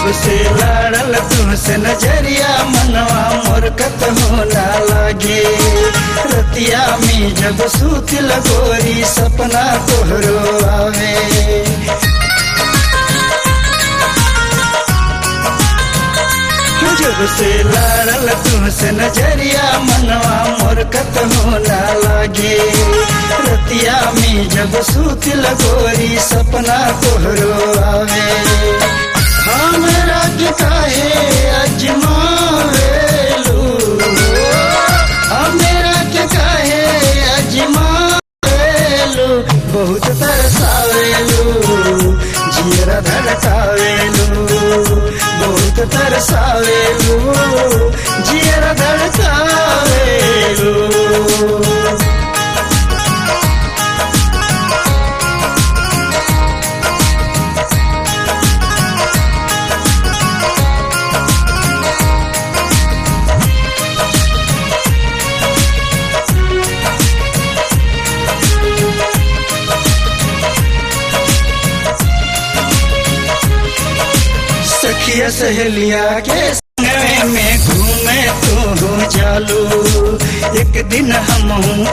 जब से लड़ल तुमसे नजरिया मनवा मोर कतहु ना लागे। रतिया में जब सूत लगोरी सपना तोहरो आवे। जब से लड़ल तुमसे नजरिया मनवा मोर कतहु ना लागे। रतिया में जब सूत लगोरी सपना तोहरो आवे। हमरा के काहे अजमावेलू, हमरा के काहे अजमावेलू। बहुत तरसावेलू जियरा धड़कावेलू, बहुत तरसावेलू जियरा धड़कावेलू। सखिया सहेलिया के संग में घूमे तू हो जालू। एक दिन हम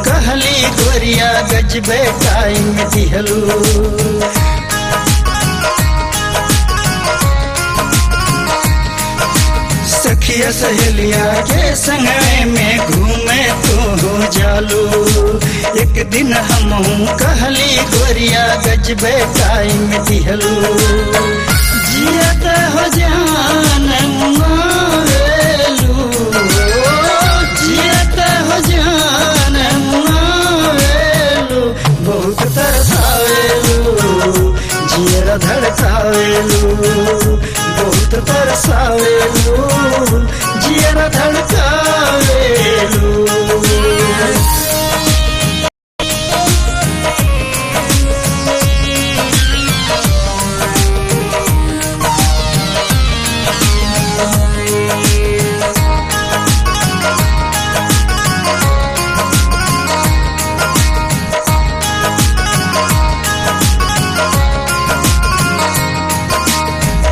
कहली गोरिया गजबे टाइम दिहलू। सखिया सहेलिया के संग में घूमे तू हो जालू। एक दिन हम कहली गोरिया गजबे टाइम दिहलू। जियत हो जान मुआवेलू, जियत हो जान मुआवेलू। बहुत तरसावेलू जियरा धड़कावेलू, बहुत तरसावेलू जियरा धड़कावेलू।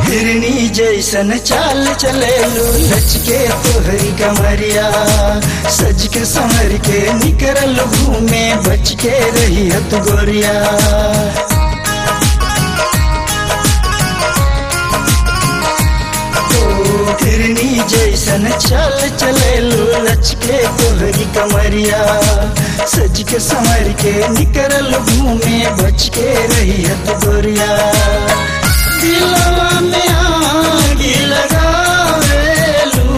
हिरनी जैसन चाल चलेलू लचके तोहरी कमरिया। सज के संवर के निकरल घूमे बच के रही हत गोरिया। हिरनी जैसन चाल चलेलू लचके तोहरी कमरिया। सज के संवर के निकरल घूमे बच के रही हत गोरिया। दिलवा में आग लगावेलू,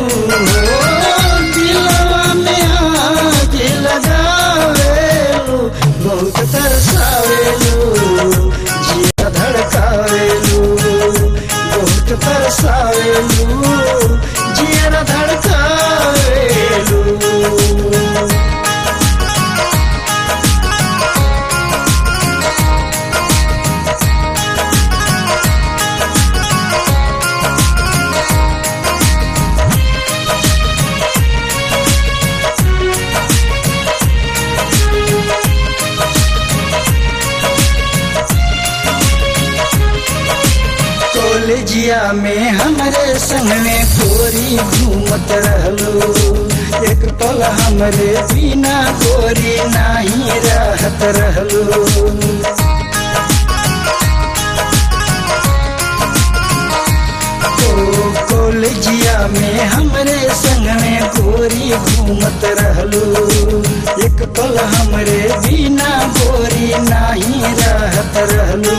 दिलवा में आग लगावेलू। बहुत तरसावेलू जिया धड़कावेलू, बहुत तरसावेलू जिया धड़कावेलू। कॉलेजिया में हमरे संग में गोरी घूमत रहलू। एक पल हमरे बिना गोरी नहीं रहत रहलू। कॉलेजिया में हमरे संग में गोरी घूमत रहलू। एक पल हमरे बिना गोरी नहीं रहत रहलू।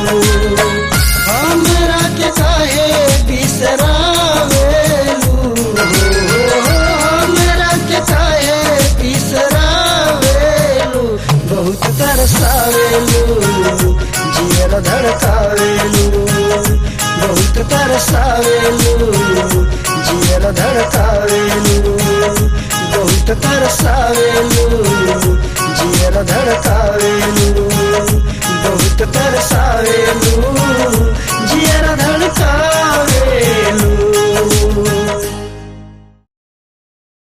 हमरा के काहे बिसरावेलू, हमरा के काहे बिसरावेलू। बहुत तरसावेलू जियरा धड़कावेलू, बहुत तरसावेलू जियरा धड़का